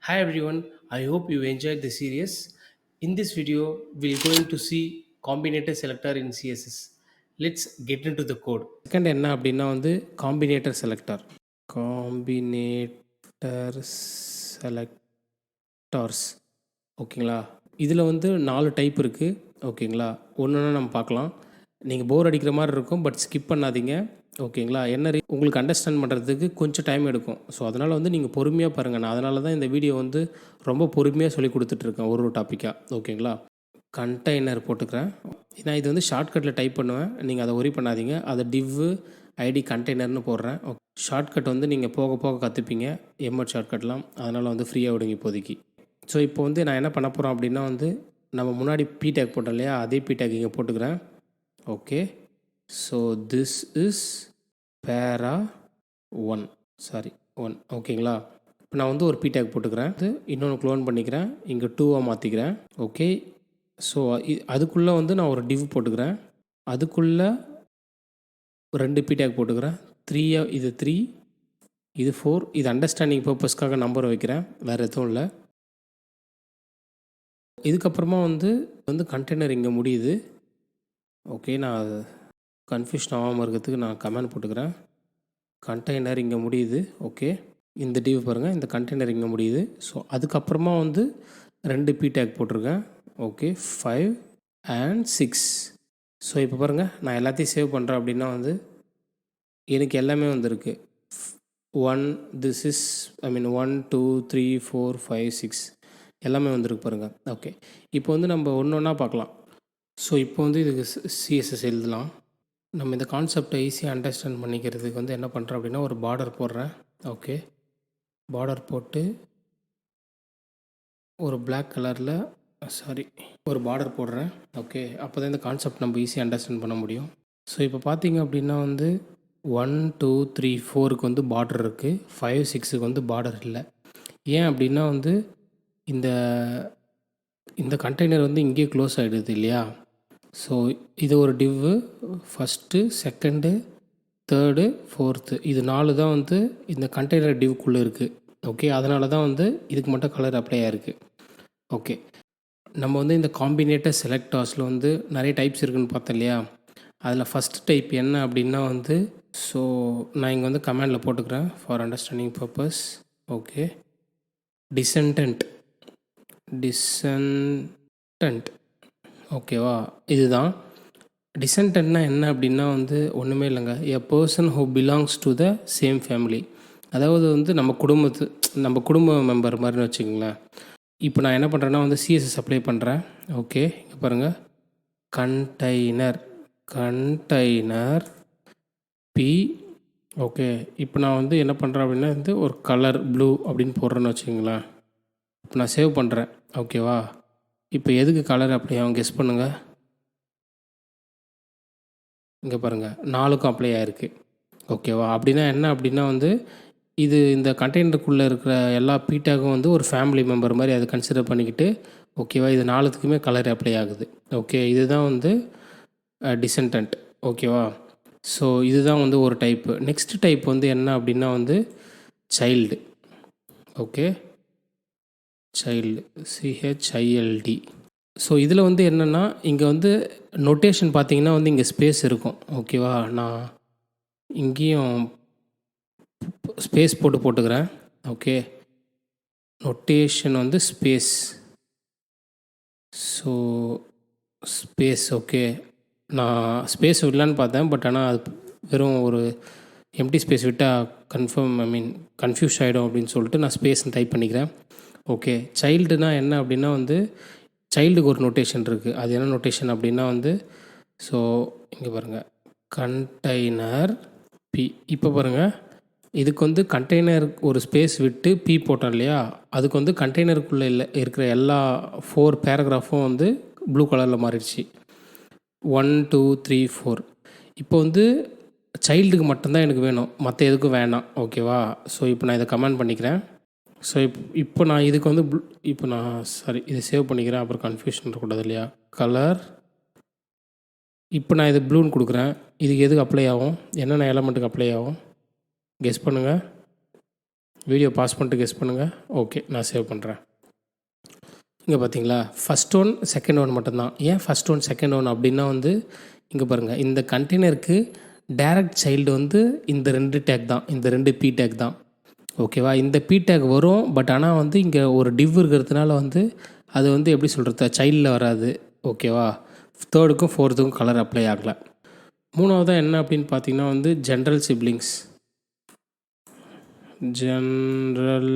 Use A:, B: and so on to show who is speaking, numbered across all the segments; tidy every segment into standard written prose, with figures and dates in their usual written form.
A: Hi everyone, I hope you enjoyed the series. In this video, we're going to see combinator selector in CSS. Let's get into the code. Second என்ன அப்படின்னா வந்து combinator selector. Combinator selectors. ஓகேங்களா, இதில் வந்து 4 type இருக்குது. ஓகேங்களா, ஒன்று நம்ம பார்க்கலாம். நீங்கள் போர் அடிக்கிற மாதிரி இருக்கும், பட் ஸ்கிப் பண்ணாதீங்க. ஓகேங்களா, என்ன உங்களுக்கு அண்டர்ஸ்டாண்ட் பண்ணுறதுக்கு கொஞ்சம் டைம் எடுக்கும். ஸோ அதனால் வந்து நீங்கள் பொறுமையாக பாருங்கள். நான் அதனால தான் இந்த வீடியோ வந்து ரொம்ப பொறுமையாக சொல்லி கொடுத்துட்ருக்கேன் ஒரு டாப்பிக்காக. ஓகேங்களா, கண்டெய்னர் போட்டுக்கிறேன். நான் இது வந்து ஷார்ட்கட்டில் டைப் பண்ணுவேன், நீங்கள் அதை ஒரி பண்ணாதீங்க. அதை டிவ்வு ஐடி கண்டெய்னர்னு போடுறேன். ஷார்ட்கட் வந்து நீங்கள் போக போக கற்றுப்பீங்க, எம்எட் ஷார்ட்கட்லாம். அதனால் வந்து ஃப்ரீயாக விடுங்க இப்போதைக்கு. ஸோ இப்போ வந்து நான் என்ன பண்ண போகிறோம் அப்படின்னா வந்து நம்ம முன்னாடி பி டேக் போட்டோம் இல்லையா, அதே பி டேக் இங்கே போட்டுக்கிறேன். ஓகே, ஸோ திஸ் இஸ் பேரா 1 1. ஓகேங்களா, இப்போ நான் வந்து ஒரு பி டேக் போட்டுக்கிறேன். அது இன்னொன்று க்ளோன் பண்ணிக்கிறேன், இங்கே 2ஆக மாற்றிக்கிறேன். ஓகே, ஸோ அதுக்குள்ளே வந்து நான் ஒரு டிவ் போட்டுக்கிறேன். அதுக்குள்ளே 2 பி டேக் போட்டுக்கிறேன். 3, இது 3, இது 4. இது அண்டர்ஸ்டாண்டிங் பர்பஸ்க்காக நம்பர் வைக்கிறேன், வேறு எதுவும் இல்லை. இதுக்கப்புறமா வந்து கண்டெய்னர் இங்கே முடியுது. ஓகே, நான் கன்ஃபியூஷன் ஆகாமல் இருக்கிறதுக்கு நான் கமெண்ட் போட்டுக்கிறேன். கண்டெய்னர் இங்கே முடியுது. ஓகே, இந்த டிவ் பாருங்கள், இந்த கண்டெய்னர் இங்கே முடியுது. ஸோ அதுக்கப்புறமா வந்து 2 பி டேக் போட்டிருக்கேன். Okay, 5 and 6. ஸோ இப்போ பாருங்கள், நான் எல்லாத்தையும் சேவ் பண்ணுறேன் அப்படின்னா வந்து எனக்கு எல்லாமே வந்துருக்கு. 1 திஸ் இஸ் 1 2 3 4 5 6 எல்லாமே வந்துருக்கு பாருங்கள். ஓகே, இப்போ வந்து நம்ம ஒன்று ஒன்றா பார்க்கலாம். ஸோ இப்போ வந்து இதுக்கு சிஎஸ்எஸ் எழுதலாம். நம்ம இந்த கான்செப்டை ஈஸியாக அண்டர்ஸ்டாண்ட் பண்ணிக்கிறதுக்கு வந்து என்ன பண்ணுறேன் அப்படின்னா ஒரு பார்டர் போடுறேன். ஓகே, பார்டர் போட்டு ஒரு பிளாக் கலரில் ஒரு பார்டர் போடுறேன். ஓகே, அப்போ தான் இந்த கான்செப்ட் நம்ம ஈஸியாக அண்டர்ஸ்டாண்ட் பண்ண முடியும். ஸோ இப்போ பார்த்தீங்க அப்படின்னா வந்து 1 2 3 4க்கு வந்து பார்டர் இருக்குது, 5 6க்கு வந்து பார்டர் இல்லை. ஏன் அப்படின்னா வந்து இந்த கண்டெய்னர் வந்து இங்கேயே க்ளோஸ் ஆகிடுது இல்லையா. ஸோ இது ஒரு div, first second third fourth, இது 4 தான் வந்து இந்த கண்டெய்னர் டிவ்க்குள்ளே இருக்குது. ஓகே, அதனால தான் வந்து இதுக்கு மட்டும் கலர் அப்ளை ஆகிருக்கு. ஓகே, நம்ம வந்து இந்த காம்பினேட்டர் செலக்டர்ஸில் வந்து நிறைய டைப்ஸ் இருக்குதுன்னு பார்த்தோம் இல்லையா. அதில் ஃபஸ்ட் டைப் என்ன அப்படின்னா வந்து ஸோ நான் இங்கே வந்து கமெண்டில் போட்டுக்கிறேன் ஃபார் அண்டர்ஸ்டாண்டிங் பர்பஸ். ஓகே, டிசென்டன்ட் ஓகேவா, இதுதான் டிசென்டன்ட்னா என்ன அப்படின்னா வந்து ஒன்றுமே இல்லைங்க, a person who belongs to the same family. அதாவது வந்து நம்ம குடும்ப மெம்பர் மாதிரின்னு வச்சுக்கோங்களேன். இப்போ நான் என்ன பண்ணுறேன்னா வந்து சிஎஸ்எஸ் அப்ளை பண்ணுறேன். ஓகே, இங்கே பாருங்கள், கண்டெய்னர் பி. ஓகே, இப்போ நான் வந்து என்ன பண்ணுறேன் அப்படின்னா வந்து ஒரு கலர் ப்ளூ அப்படின்னு போடுறேன்னு வச்சுக்கோங்களேன். இப்போ நான் சேவ் பண்ணுறேன். ஓகேவா, இப்போ எதுக்கு கலர் அப்ளை ஆகும் கெஸ் பண்ணுங்கள். இங்கே பாருங்கள், 4க்கும் அப்ளை ஆகிருக்கு. ஓகேவா, அப்படின்னா என்ன அப்படின்னா வந்து இது இந்த கண்டெய்னருக்குள்ளே இருக்கிற எல்லா பீட்டாகும் வந்து ஒரு ஃபேமிலி மெம்பர் மாதிரி அதை கன்சிடர் பண்ணிக்கிட்டு ஓகேவா, இது 4த்துக்குமே கலர் அப்ளை ஆகுது. ஓகே, இதுதான் வந்து டிசென்டன்ட். ஓகேவா, ஸோ இதுதான் வந்து ஒரு டைப்பு. நெக்ஸ்ட் டைப் வந்து என்ன அப்படின்னா வந்து child. Okay, child C H I L D. So இதில் வந்து என்னென்னா இங்கே வந்து நொட்டேஷன் பார்த்தீங்கன்னா வந்து இங்கே ஸ்பேஸ் இருக்கும். ஓகேவா, நான் இங்கேயும் ஸ்பேஸ் போட்டுக்கிறேன். ஓகே, நொட்டேஷன் வந்து ஸ்பேஸ். So space. ஓகே, நான் ஸ்பேஸ் விடலான்னு பார்த்தேன், பட் ஆனால் அது வெறும் ஒரு எம்டி ஸ்பேஸ் விட்டால் கன்ஃபியூஸ் ஆகிடும் அப்படின்னு சொல்லிட்டு நான் ஸ்பேஸ்ன்னு டைப் பண்ணிக்கிறேன். ஓகே, சைல்டுனா என்ன அப்படின்னா வந்து சைல்டுக்கு ஒரு நொட்டேஷன் இருக்குது. அது என்ன நொட்டேஷன் அப்படின்னா வந்து ஸோ இங்கே பாருங்கள், கண்டெய்னர் பி. இப்போ பாருங்கள், இதுக்கு வந்து கண்டெய்னர் ஒரு ஸ்பேஸ் விட்டு பி போட்டோம் இல்லையா, அதுக்கு வந்து கண்டெய்னருக்குள்ளே இருக்கிற எல்லா 4 பேராகிராஃபும் வந்து ப்ளூ கலரில் மாறிடுச்சு. 1 2 3 4. இப்போ வந்து சைல்டுக்கு மட்டும்தான் எனக்கு வேணும், மற்ற எதுக்கும் வேணாம். ஓகேவா, ஸோ இப்போ நான் இதை கமெண்ட் பண்ணிக்கிறேன். ஸோ இப்போ நான் இதுக்கு வந்து இப்போ நான் இதை சேவ் பண்ணிக்கிறேன், அப்புறம் கன்ஃபியூஷன் இருக்கக்கூடாது இல்லையா. கலர், இப்போ நான் இது ப்ளூன்னு கொடுக்குறேன். இதுக்கு எதுக்கு அப்ளை ஆகும், என்னென்ன எலமெண்ட்டுக்கு அப்ளை ஆகும் கெஸ் பண்ணுங்கள். வீடியோ பாஸ் பண்ணிட்டு கெஸ் பண்ணுங்கள். ஓகே, நான் சேவ் பண்ணுறேன். இங்கே பார்த்தீங்களா, ஃபஸ்ட் ஒன் செகண்ட் ஒன் மட்டும்தான். ஏன் ஃபஸ்ட் ஒன் செகண்ட் ஒன் அப்படின்னா வந்து இங்கே பாருங்கள், இந்த கண்டெய்னருக்கு டைரக்ட் சைல்டு வந்து இந்த 2 டேக் தான், இந்த 2 பி டேக் தான். ஓகேவா, இந்த பி டேக் வரும். பட் ஆனால் வந்து இங்கே ஒரு டிவ் இருக்கிறதுனால வந்து அது வந்து எப்படி சொல்கிறது, சைல்டில் வராது. ஓகேவா, தேர்டுக்கும் ஃபோர்த்துக்கும் கலர் அப்ளை ஆகலை. மூணாவதாக என்ன அப்படின்னு பார்த்தீங்கன்னா வந்து ஜென்ரல் சிப்ளிங்ஸ். ஜென்ரல்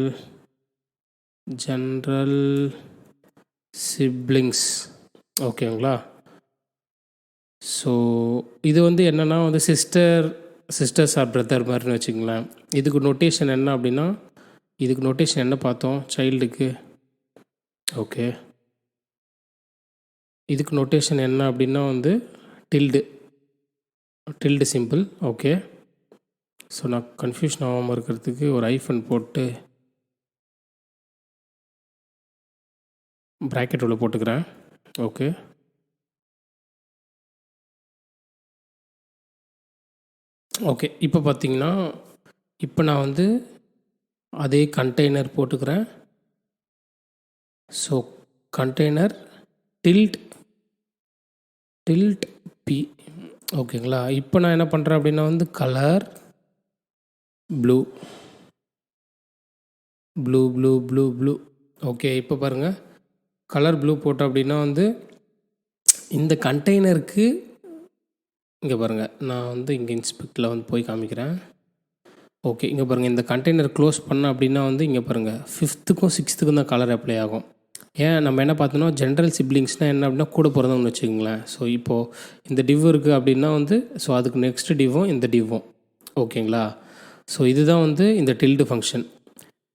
A: சிப்ளிங்ஸ் ஓகேங்களா. ஸோ இது வந்து என்னென்னா வந்து சிஸ்டர்ஸ் ஆர் பிரதர் மாதிரின்னு வச்சுங்களேன். இதுக்கு நொட்டேஷன் என்ன அப்படின்னா, இதுக்கு நொட்டேஷன் என்ன பார்த்தோம் சைல்டுக்கு. ஓகே, இதுக்கு நொட்டேஷன் என்ன அப்படின்னா வந்து டில்டு சிம்பிள். ஓகே, ஸோ நான் கன்ஃபியூஷன் ஆகாமல் இருக்கிறதுக்கு ஒரு ஐஃபன் போட்டு ப்ராக்கெட் உள்ள போட்டுக்கிறேன். Okay, okay. இப்போ பார்த்தீங்கன்னா இப்போ நான் வந்து அதே கண்டெய்னர் போட்டுக்கிறேன். So container tilde p. ஓகேங்களா. இப்போ நான் என்ன பண்ணுறேன் அப்படின்னா வந்து கலர் ப்ளூ. ஓகே, இப்போ பாருங்கள், கலர் ப்ளூ போட்டோம் அப்படின்னா வந்து இந்த கண்டெய்னருக்கு இங்கே பாருங்கள், நான் வந்து இங்கே இன்ஸ்பெக்டில் வந்து போய் காமிக்கிறேன். ஓகே, இங்கே பாருங்கள், இந்த கண்டெய்னர் க்ளோஸ் பண்ண அப்படின்னா வந்து இங்கே பாருங்கள் 5த்துக்கும் 6த்துக்கும் தான் கலர் அப்ளை ஆகும். ஏன் நம்ம என்ன பார்த்தோன்னா ஜென்ரல் சிப்ளிங்ஸ்னால் என்ன அப்படின்னா கூட பிறந்தவங்கன்னு வச்சுக்கோங்களேன். ஸோ இப்போது இந்த டிவ் இருக்குது அப்படின்னா வந்து ஸோ அதுக்கு நெக்ஸ்ட் டிவ்வும் இந்த டிவ்வும். ஓகேங்களா. ஸோ இதுதான் வந்து இந்த டில்டு ஃபங்க்ஷன்.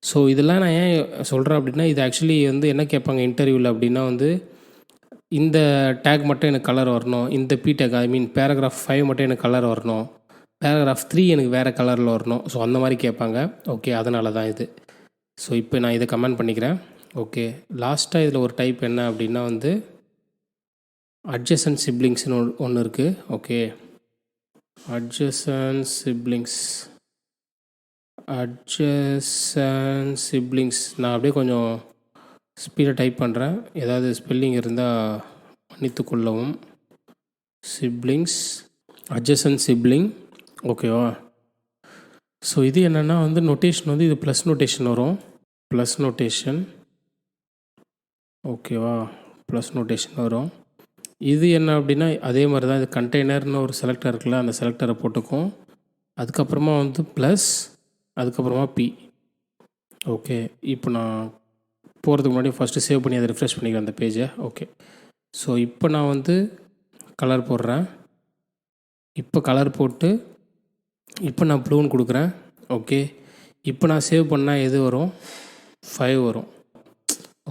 A: ஸோ இதெல்லாம் நான் ஏன் சொல்கிறேன் அப்படின்னா, இது ஆக்சுவலி வந்து என்ன கேட்பாங்க இன்டர்வியூவில் அப்படின்னா வந்து இந்த டேக் மட்டும் எனக்கு கலர் வரணும், இந்த பி டேக் பேராகிராஃப் 5 மட்டும் எனக்கு கலர் வரணும், பேராகிராஃப் 3 எனக்கு வேறு கலரில் வரணும். ஸோ அந்த மாதிரி கேட்பாங்க. ஓகே, அதனால தான் இது. ஸோ இப்போ நான் இதை கமெண்ட் பண்ணிக்கிறேன். ஓகே, லாஸ்ட்டாக இதில் ஒரு டைப் என்ன அப்படின்னா வந்து அட்ஜசன்ட் சிப்ளிங்ஸ்னு ஒன்று இருக்குது. ஓகே, அட்ஜசன்ட் சிப்ளிங்ஸ் நான் அப்படியே கொஞ்சம் ஸ்பீடாக டைப் பண்ணுறேன். ஏதாவது ஸ்பெல்லிங் இருந்தால் மன்னித்து கொள்ளவும். Siblings, adjacent sibling. ஓகேவா. ஸோ இது என்னென்னா வந்து நொட்டேஷன் வந்து இது ப்ளஸ் நொட்டேஷன் வரும். Plus notation. ஓகேவா, ப்ளஸ் நொட்டேஷன் வரும். இது என்ன அப்படின்னா அதே மாதிரி தான், இது கண்டெய்னர்னு ஒரு செலக்டர் இருக்குல்ல, அந்த செலக்டரை போட்டுக்கும். அதுக்கப்புறமா வந்து ப்ளஸ், அதுக்கப்புறமா பி. ஓகே, இப்போ நான் போகிறதுக்கு முன்னாடி ஃபஸ்ட்டு சேவ் பண்ணி அதை ரிஃப்ரெஷ் பண்ணிக்கிறேன் அந்த பேஜை. ஓகே, ஸோ இப்போ நான் வந்து கலர் போடுறேன். இப்போ கலர் போட்டு இப்போ நான் ப்ளூன்னு கொடுக்குறேன். ஓகே, இப்போ நான் சேவ் பண்ணால் எது வரும், 5 வரும்.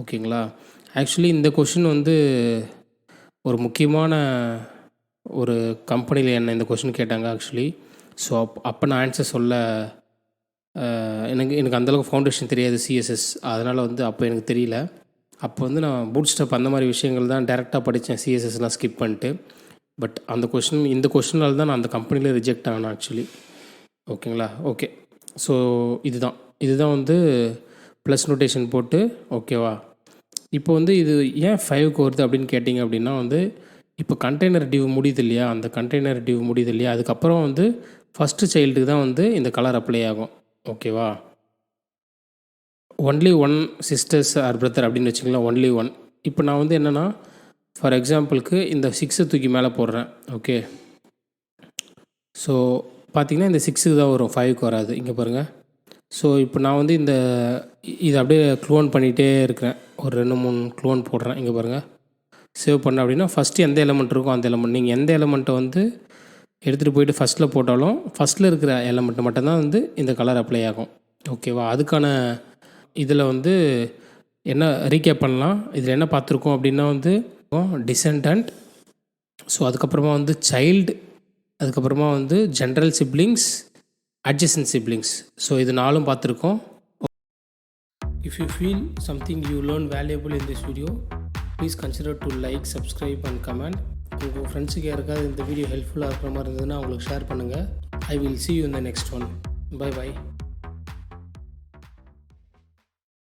A: ஓகேங்களா. ஆக்சுவலி இந்த கொஷின் வந்து ஒரு முக்கியமான ஒரு கம்பெனியில் என்ன இந்த கொஷின் கேட்டாங்க ஆக்சுவலி. ஸோ அப்போ நான் ஆன்சர் சொல்ல எனக்கு அந்தளவுக்கு ஃபவுண்டேஷன் தெரியாது சிஎஸ்எஸ். அதனால் வந்து அப்போ எனக்கு தெரியல. அப்போ வந்து நான் பூட்ஸ்ட்ராப் அந்த மாதிரி விஷயங்கள் தான் டேரெக்டாக படித்தேன், சிஎஸ்எஸ்லாம் ஸ்கிப் பண்ணிட்டு. பட் இந்த கொஷினால் தான் நான் அந்த கம்பெனியில் ரிஜெக்ட் ஆனேன் ஆக்சுவலி. ஓகேங்களா. ஓகே, ஸோ இதுதான் வந்து ப்ளஸ் நோட்டேஷன் போட்டு. ஓகேவா. இப்போ வந்து இது ஏன் 5க்கு வருது அப்படின்னு கேட்டிங்க அப்படின்னா வந்து இப்போ கண்டெய்னர் டிவ் முடியுது இல்லையா, அந்த கண்டெய்னர் டிவ் முடியுது இல்லையா, அதுக்கப்புறம் வந்து ஃபஸ்ட்டு சைல்டுக்கு தான் வந்து இந்த கலர் அப்ளை ஆகும். ஓகேவா. Only one sisters or brother அப்படின்னு வச்சுக்கலாம், ஒன்லி ஒன். இப்போ நான் வந்து என்னென்னா ஃபார் எக்ஸாம்பிளுக்கு இந்த 6 தூக்கி மேலே போடுறேன். ஓகே, ஸோ பார்த்திங்கன்னா இந்த 6க்கு தான் வரும், 5க்கு வராது. இங்கே பாருங்கள். ஸோ இப்போ நான் வந்து இதை அப்படியே க்ளோன் பண்ணிகிட்டே இருக்கிறேன். ஒரு 2-3 க்ளோன் போடுறேன். இங்கே பாருங்கள், சேவ் பண்ண அப்படின்னா ஃபஸ்ட்டு எந்த எலமெண்ட் இருக்கோ அந்த எலமெண்ட், நீங்கள் எந்த எலமெண்ட்டை வந்து எடுத்துகிட்டு போயிட்டு ஃபஸ்ட்டில் போட்டாலும் ஃபஸ்ட்டில் இருக்கிற எலமெண்ட்டு மட்டும்தான் வந்து இந்த கலர் அப்ளை ஆகும். ஓகேவா. அதுக்கான இதில் வந்து என்ன ரீகேப் பண்ணலாம், இதில் என்ன பார்த்துருக்கோம் அப்படின்னா வந்து டிசெண்டன்ட், ஸோ அதுக்கப்புறமா வந்து சைல்டு, அதுக்கப்புறமா வந்து general siblings, adjacent siblings. So இது 4 பார்த்துருக்கோம். If you feel something you learn valuable in this video, please consider to like, subscribe and comment. உங்கள் ஃப்ரெண்ட்ஸுக்கு யாருக்காவது இந்த வீடியோ ஹெல்ப்ஃபுல்லாக இருக்கிற மாதிரி இருந்ததுன்னா அவங்களுக்கு ஷேர் பண்ணுங்கள். I will see you in the next one. Bye bye.